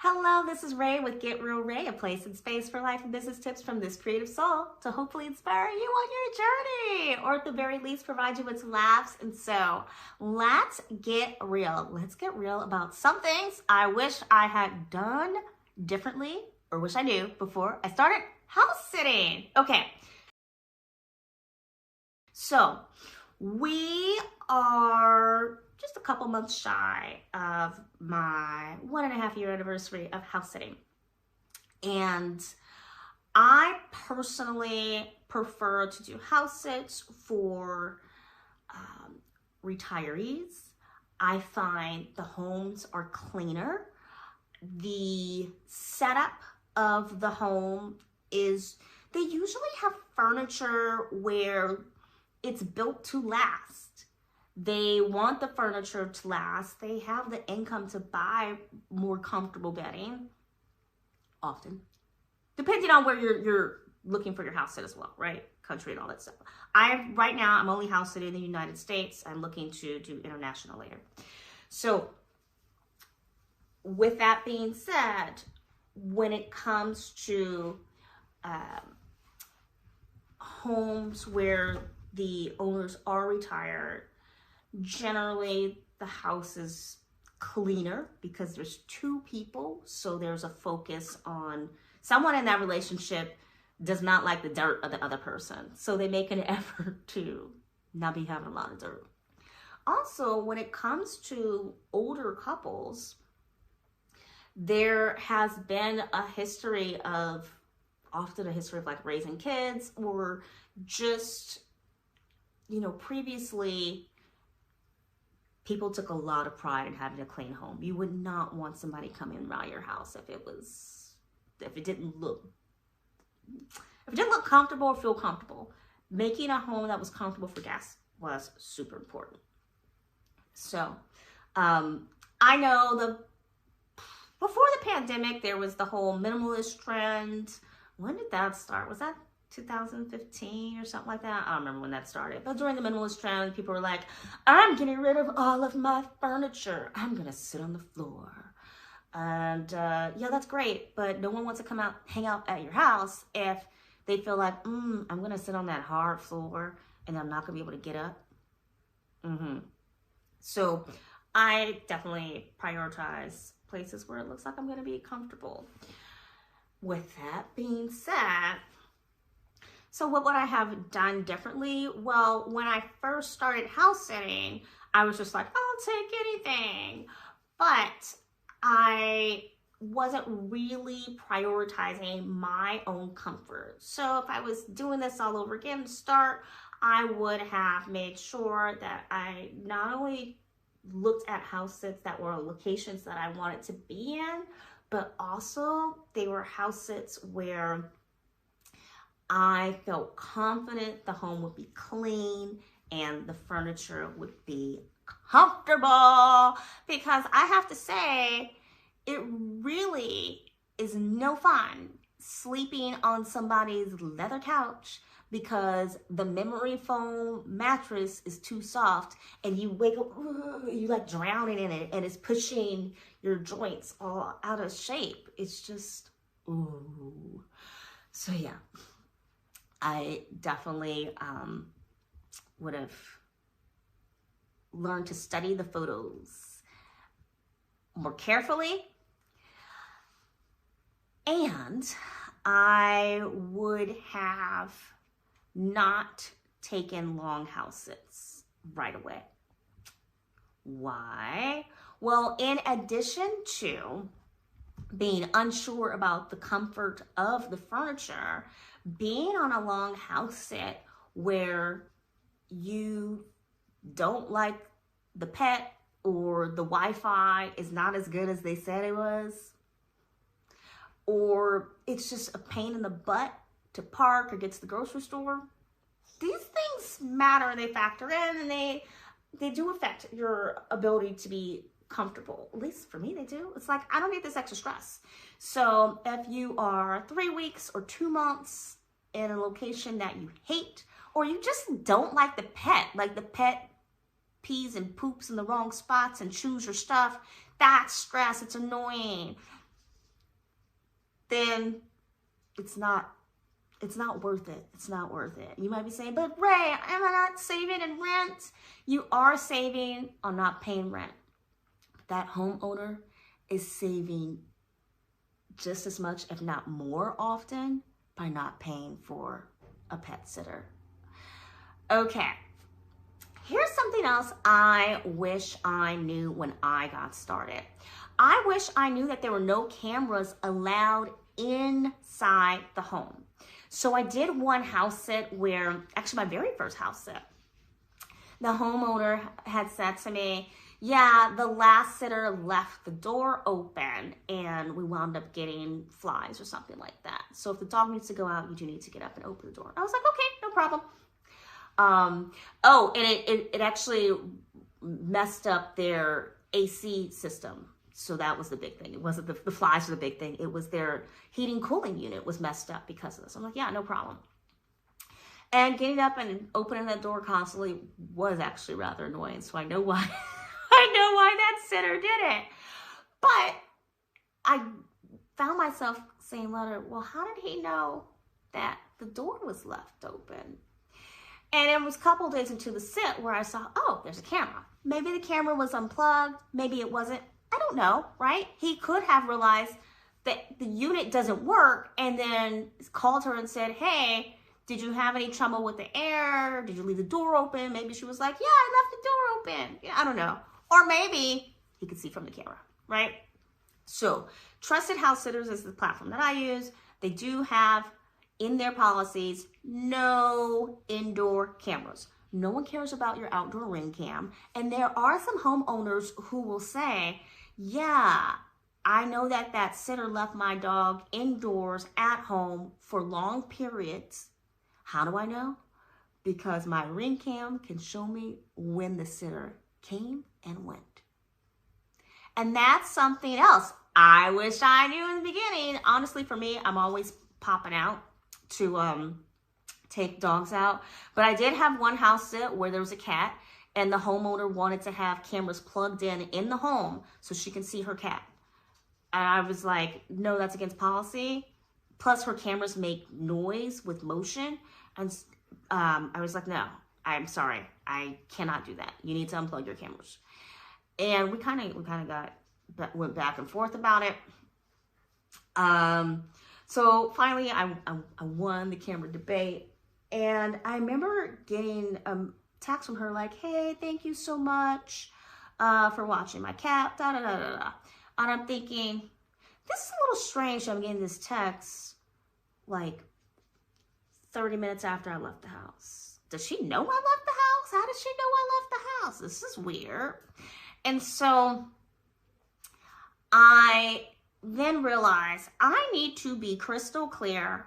Hello, this is Ray with Get Real Ray, a place and space for life and business tips from this creative soul to hopefully inspire you on your journey, or at the very least provide you with some laughs. And so let's get real. Let's get real about some things I wish I had done differently or wish I knew before I started house sitting. Okay, so we are just a couple months shy of my 1.5-year anniversary of house sitting. And I personally prefer to do house sits for retirees. I find the homes are cleaner. The setup of the home is, they usually have furniture where it's built to last. They want the furniture to last. They have the income to buy more comfortable bedding, often, depending on where you're looking for your house sit as well, right? Country and all that stuff. Right now, I'm only house sitting in the United States. I'm looking to do international later. So with that being said, when it comes to homes where the owners are retired, generally the house is cleaner because there's two people, so there's a focus on someone in that relationship does not like the dirt of the other person, so they make an effort to not be having a lot of dirt. Also, when it comes to older couples, there has been a history of like raising kids, or just, previously people took a lot of pride in having a clean home. You would not want somebody coming around your house if it didn't look comfortable or feel comfortable. Making a home that was comfortable for guests was super important. So I know before the pandemic, there was the whole minimalist trend. When did that start? Was that 2015 or something like that? I don't remember when that started. But during the minimalist trend, people were like, I'm getting rid of all of my furniture. I'm going to sit on the floor. And yeah, that's great. But no one wants to come out, hang out at your house if they feel like, I'm going to sit on that hard floor and I'm not going to be able to get up. So I definitely prioritize places where it looks like I'm going to be comfortable. With that being said, so what would I have done differently? Well, when I first started house sitting, I was just like, I'll take anything. But I wasn't really prioritizing my own comfort. So if I was doing this all over again to start, I would have made sure that I not only looked at house sits that were locations that I wanted to be in, but also they were house sits where I felt confident the home would be clean and the furniture would be comfortable. Because I have to say, it really is no fun sleeping on somebody's leather couch because the memory foam mattress is too soft and you wake up, you like drowning in it, and it's pushing your joints all out of shape. It's just, ooh. So yeah, I definitely would have learned to study the photos more carefully. And I would have not taken long house sits right away. Why? Well, in addition to being unsure about the comfort of the furniture, being on a long house sit where you don't like the pet or the Wi-Fi is not as good as they said it was, or it's just a pain in the butt to park or get to the grocery store. These things matter and they factor in, and they do affect your ability to be comfortable. At least for me, they do. It's like, I don't need this extra stress. So if you are 3 weeks or 2 months in a location that you hate, or you just don't like the pet pees and poops in the wrong spots and chews your stuff, that's stress. It's annoying. then it's not worth it. It's not worth it. You might be saying, but Ray, am I not saving in rent? You are saving on not paying rent. That homeowner is saving just as much, if not more often, by not paying for a pet sitter. Okay. Here's something else I wish I knew when I got started. I wish I knew that there were no cameras allowed inside the home. So I did one house sit where, actually my very first house sit, the homeowner had said to me, yeah, the last sitter left the door open and we wound up getting flies or something like that. So if the dog needs to go out, you do need to get up and open the door. I was like, okay, no problem. Oh, and it actually messed up their AC system. So that was the big thing. It wasn't the flies were the big thing. It was their heating cooling unit was messed up because of this. I'm like, yeah, no problem. And getting up and opening that door constantly was actually rather annoying. So I know why I know why that sitter did it. But I found myself saying later, well, how did he know that the door was left open? And it was a couple days into the sit where I saw, oh, there's a camera. Maybe the camera was unplugged. Maybe it wasn't. I don't know, right? He could have realized that the unit doesn't work and then called her and said, hey, did you have any trouble with the air? Did you leave the door open? Maybe she was like, yeah, I left the door open. Yeah, I don't know. Or maybe he could see from the camera, right? So Trusted House Sitters is the platform that I use. They do have in their policies, no indoor cameras. No one cares about your outdoor ring cam. And there are some homeowners who will say, yeah, I know that that sitter left my dog indoors at home for long periods. How do I know? Because my ring cam can show me when the sitter came and went. And that's something else I wish I knew in the beginning. Honestly, for me, I'm always popping out to take dogs out. But I did have one house sit where there was a cat and the homeowner wanted to have cameras plugged in the home so she can see her cat. And I was like, no, that's against policy. Plus her cameras make noise with motion. And I was like, no, I'm sorry. I cannot do that. You need to unplug your cameras. And we kind of went back and forth about it. So finally I won the camera debate. And I remember getting a text from her like, hey, thank you so much for watching my cat, da da da da da. And I'm thinking, this is a little strange. I'm getting this text like 30 minutes after I left the house. Does she know I left the house? How does she know I left the house? This is weird. And so I then realized I need to be crystal clear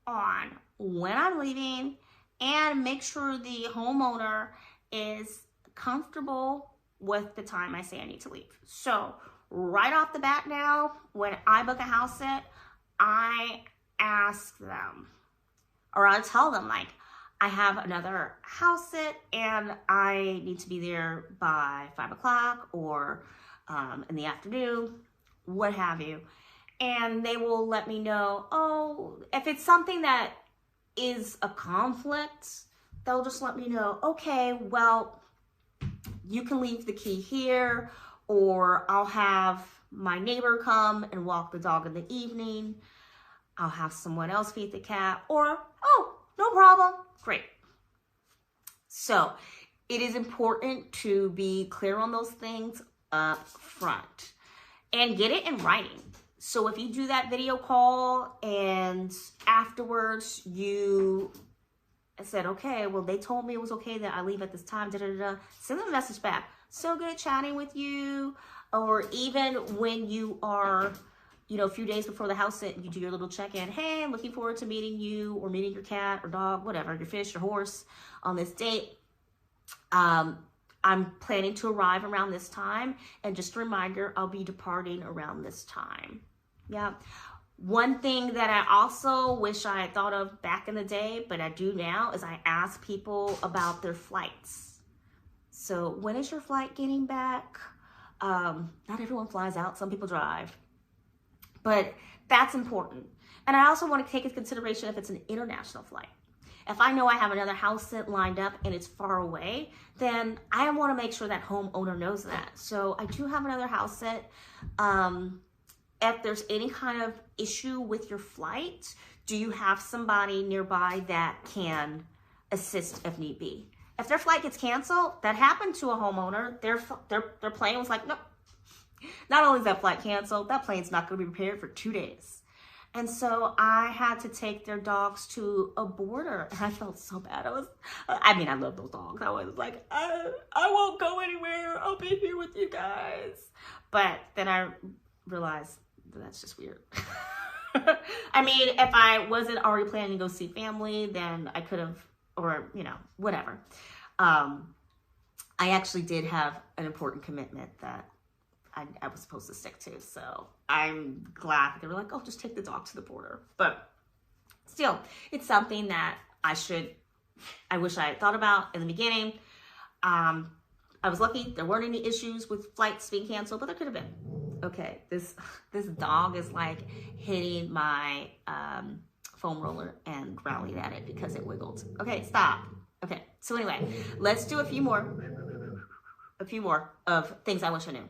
on when I'm leaving and make sure the homeowner is comfortable with the time I say I need to leave. So right off the bat now, when I book a house sit, I ask them, or I'll tell them like, I have another house sit and I need to be there by 5 o'clock or in the afternoon, what have you. And they will let me know, oh, if it's something that is a conflict, they'll just let me know, okay, well, you can leave the key here, or I'll have my neighbor come and walk the dog in the evening. I'll have someone else feed the cat, or, oh, no problem, great. So it is important to be clear on those things up front and get it in writing. So if you do that video call and afterwards you said, okay, well, they told me it was okay that I leave at this time, send them a message back. So good chatting with you. Or even when you are, you know, a few days before the house sit, you do your little check-in. Hey, I'm looking forward to meeting you or meeting your cat or dog, whatever, your fish, your horse on this date. I'm planning to arrive around this time. And just a reminder, I'll be departing around this time. Yeah. One thing that I also wish I had thought of back in the day, but I do now, is I ask people about their flights. So when is your flight getting back? Not everyone flies out. Some people drive. But that's important. And I also want to take into consideration if it's an international flight. If I know I have another house sit lined up and it's far away, then I want to make sure that homeowner knows that. So I do have another house sit. If there's any kind of issue with your flight, do you have somebody nearby that can assist if need be? If their flight gets canceled, that happened to a homeowner. Their plane was like, nope. Not only is that flight canceled, that plane's not going to be prepared for 2 days. And so I had to take their dogs to a border, and I felt so bad. I love those dogs. I was like, I won't go anywhere. I'll be here with you guys. But then I realized that's just weird. I mean, if I wasn't already planning to go see family, then I could have, or, whatever. I actually did have an important commitment that I was supposed to stick to. So I'm glad that they were like, oh, just take the dog to the border. But still, it's something that I wish I had thought about in the beginning. I was lucky. There weren't any issues with flights being canceled, but there could have been. Okay, this dog is like hitting my foam roller and growling at it because it wiggled. Okay, stop. Okay, so anyway, let's do a few more of things I wish I knew.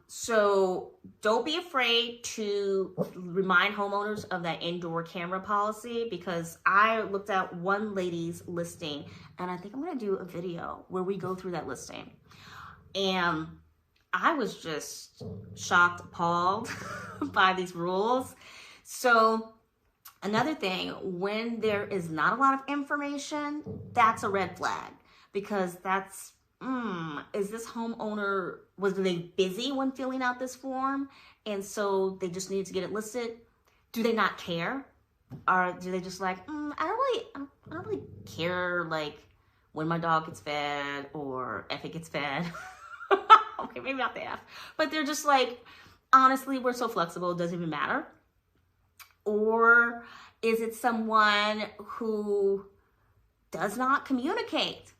So don't be afraid to remind homeowners of that indoor camera policy, because I looked at one lady's listing, and I think I'm going to do a video where we go through that listing. And I was just shocked, appalled by these rules. So another thing, when there is not a lot of information, that's a red flag, because that's is this homeowner, was they busy when filling out this form? And so they just needed to get it listed? Do they not care? Or do they just like, I don't really care, like, when my dog gets fed or if it gets fed. Okay, maybe not the F. But they're just like, honestly, we're so flexible, it doesn't even matter. Or is it someone who does not communicate?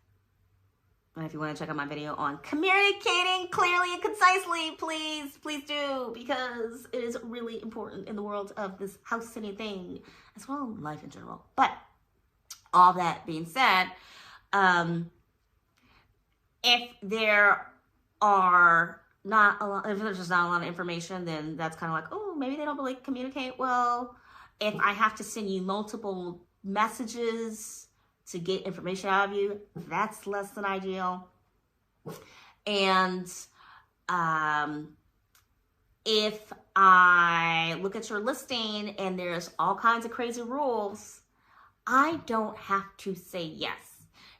And if you want to check out my video on communicating clearly and concisely, please do, because it is really important in the world of this house sitting thing, as well as life in general. But all that being said, if there are not a lot, if there's just not a lot of information, then that's kind of like, oh, maybe they don't really communicate well. If I have to send you multiple messages to get information out of you, that's less than ideal. And if I look at your listing and there's all kinds of crazy rules, I don't have to say yes.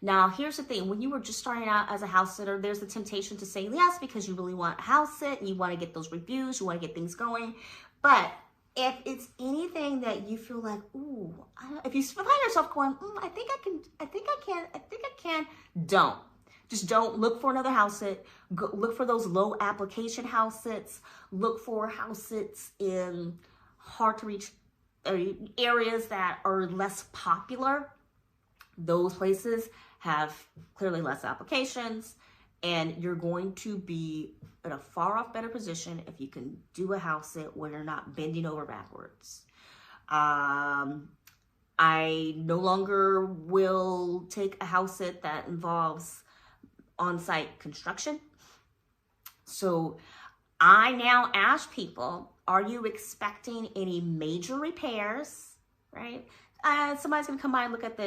Now, here's the thing. When you were just starting out as a house sitter, there's the temptation to say yes because you really want a house sit and you want to get those reviews, you want to get things going. But if it's anything that you feel like, ooh, if you find yourself going, I think I can, don't. Just don't look for another house sit. Look for those low application house sits. Look for house sits in hard to reach areas that are less popular. Those places have clearly less applications, and you're going to be in a far off better position if you can do a house sit where you're not bending over backwards. I no longer will take a house sit that involves on-site construction. So I now ask people, are you expecting any major repairs, right? Somebody's gonna come by and look at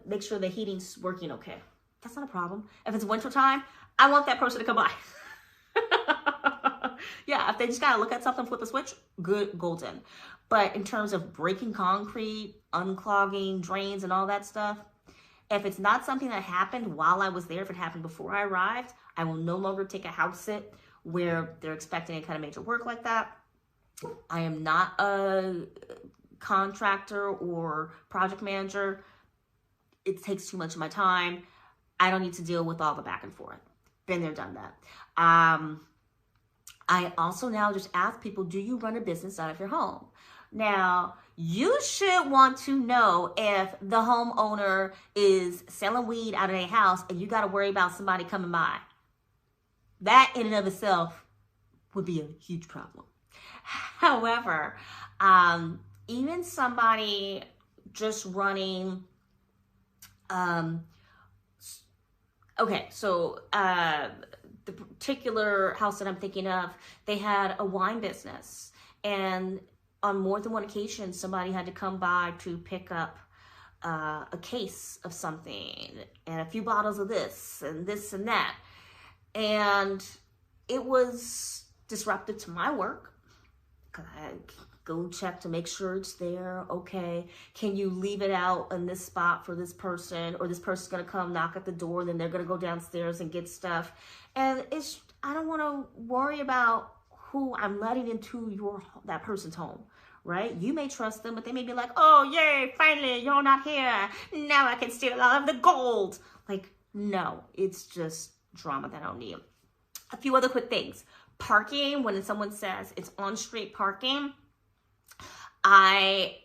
make sure the heating's working okay. That's not a problem. If it's winter time, I want that person to come by. Yeah, if they just gotta look at something, flip a switch, good, golden. But in terms of breaking concrete, unclogging drains and all that stuff, if it's not something that happened while I was there, if it happened before I arrived, I will no longer take a house sit where they're expecting any kind of major work like that. I am not a contractor or project manager. It takes too much of my time. I don't need to deal with all the back and forth. Been there, done that. I also now just ask people, do you run a business out of your home? Now, you should want to know if the homeowner is selling weed out of their house and you got to worry about somebody coming by. That in and of itself would be a huge problem. However, even somebody just running, um, okay, so the particular house that I'm thinking of, they had a wine business, and on more than one occasion, somebody had to come by to pick up a case of something and a few bottles of this and that. And it was disruptive to my work. I go check to make sure it's there. Okay, can you leave it out in this spot for this person, or this person's gonna come knock at the door, and then they're gonna go downstairs and get stuff. And I don't want to worry about who I'm letting into that person's home, right? You may trust them, but they may be like, oh yay, finally you're not here, now I can steal all of the gold. Like, no, it's just drama that I don't need. A few other quick things. Parking, when someone says it's on-street parking, I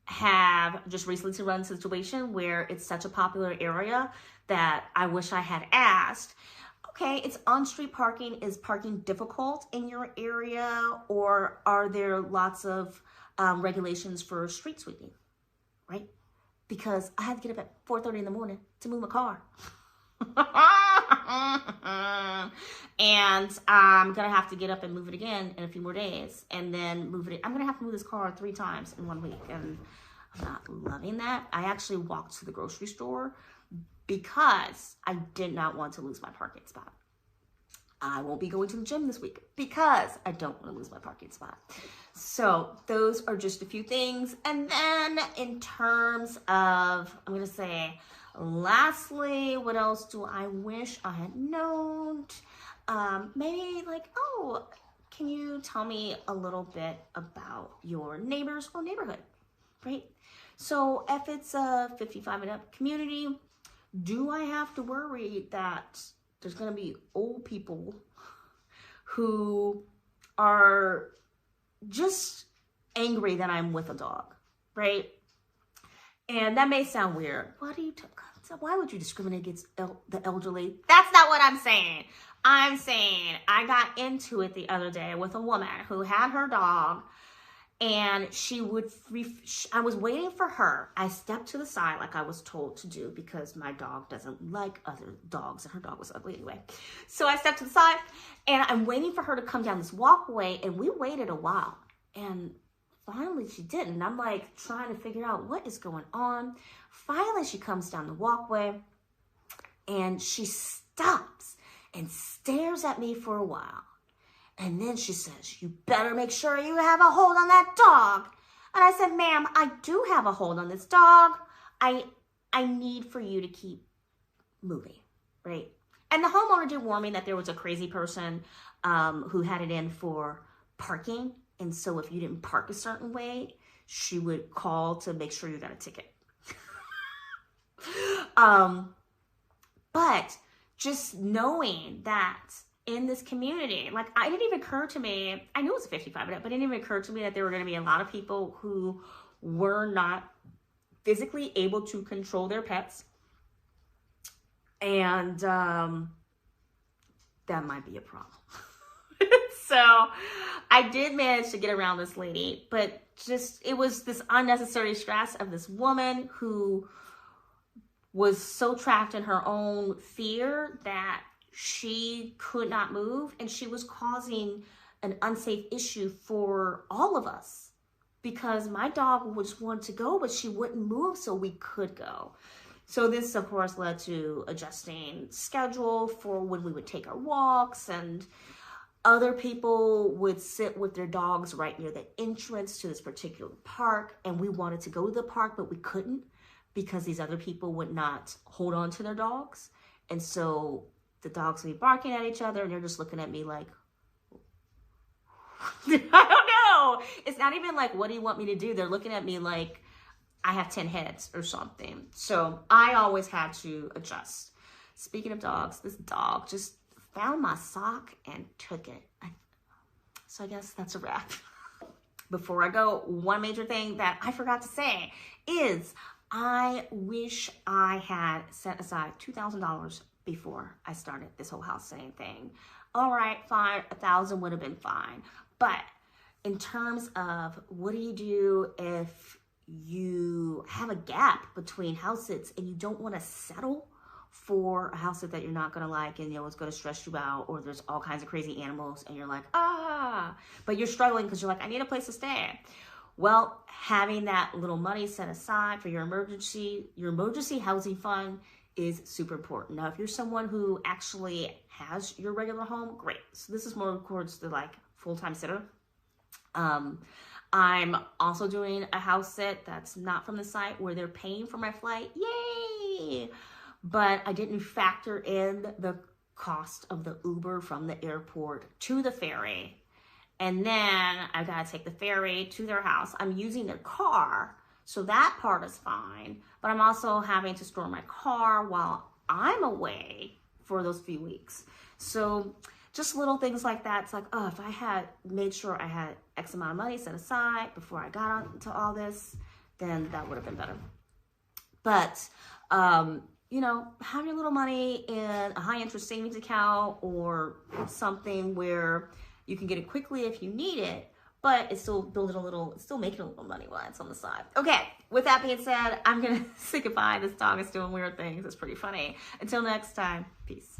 have just recently run a situation where it's such a popular area that I wish I had asked, okay, it's on-street parking. Is parking difficult in your area, or are there lots of regulations for street sweeping, right? Because I have to get up at 4:30 in the morning to move my car. And I'm gonna have to get up and move it again in a few more days, and then move it. I'm gonna have to move this car 3 times in 1 week, and I'm not loving that. I actually walked to the grocery store because I did not want to lose my parking spot. I won't be going to the gym this week because I don't want to lose my parking spot. So those are just a few things. And then in terms of, I'm gonna say, lastly, what else do I wish I had known? Maybe like, oh, can you tell me a little bit about your neighbors or neighborhood, right? So if it's a 55 and up community, do I have to worry that there's going to be old people who are just angry that I'm with a dog, right? And that may sound weird. Why would you discriminate against the elderly? That's not what I'm saying. I'm saying I got into it the other day with a woman who had her dog, and I was waiting for her. I stepped to the side like I was told to do because my dog doesn't like other dogs, and her dog was ugly anyway. So I stepped to the side, and I'm waiting for her to come down this walkway, and we waited a while, and finally she didn't. And I'm like trying to figure out what is going on. Finally she comes down the walkway, and she stops and stares at me for a while. And then she says, you better make sure you have a hold on that dog. And I said, ma'am, I do have a hold on this dog. I need for you to keep moving, right? And the homeowner did warn me that there was a crazy person who had it in for parking. And so if you didn't park a certain way, she would call to make sure you got a ticket. But just knowing that in this community, like, it didn't even occur to me, I knew it was a 55 and up, but it didn't even occur to me that there were going to be a lot of people who were not physically able to control their pets. And that might be a problem. So I did manage to get around this lady, but it was this unnecessary stress of this woman who was so trapped in her own fear that she could not move, and she was causing an unsafe issue for all of us because my dog just wanted to go, but she wouldn't move so we could go. So this, of course, led to adjusting schedule for when we would take our walks, and other people would sit with their dogs right near the entrance to this particular park, and we wanted to go to the park, but we couldn't because these other people would not hold on to their dogs. And so the dogs would be barking at each other, and they're just looking at me like, I don't know. It's not even like, what do you want me to do? They're looking at me like I have 10 heads or something. So I always had to adjust. Speaking of dogs, this dog just found my sock and took it. So I guess that's a wrap. Before I go, one major thing that I forgot to say is I wish I had set aside $2,000 before I started this whole house sitting thing. All right, fine, 1,000 would have been fine. But in terms of what do you do if you have a gap between house sits and you don't want to settle for a house sit that you're not going to like and it's going to stress you out, or there's all kinds of crazy animals and you're like, but you're struggling because you're like, I need a place to stay. Well, having that little money set aside for your emergency housing fund is super important. Now, if you're someone who actually has your regular home, great. So this is more towards the like full-time sitter. I'm also doing a house sit that's not from the site where they're paying for my flight. Yay! But I didn't factor in the cost of the Uber from the airport to the ferry. And then I gotta take the ferry to their house. I'm using their car, so that part is fine. But I'm also having to store my car while I'm away for those few weeks. So just little things like that. It's like, if I had made sure I had X amount of money set aside before I got on to all this, then that would have been better. But, have your little money in a high interest savings account or something where you can get it quickly if you need it, but it's still making a little money while it's on the side. Okay, with that being said, I'm gonna say goodbye. This dog is doing weird things. It's pretty funny. Until next time, peace.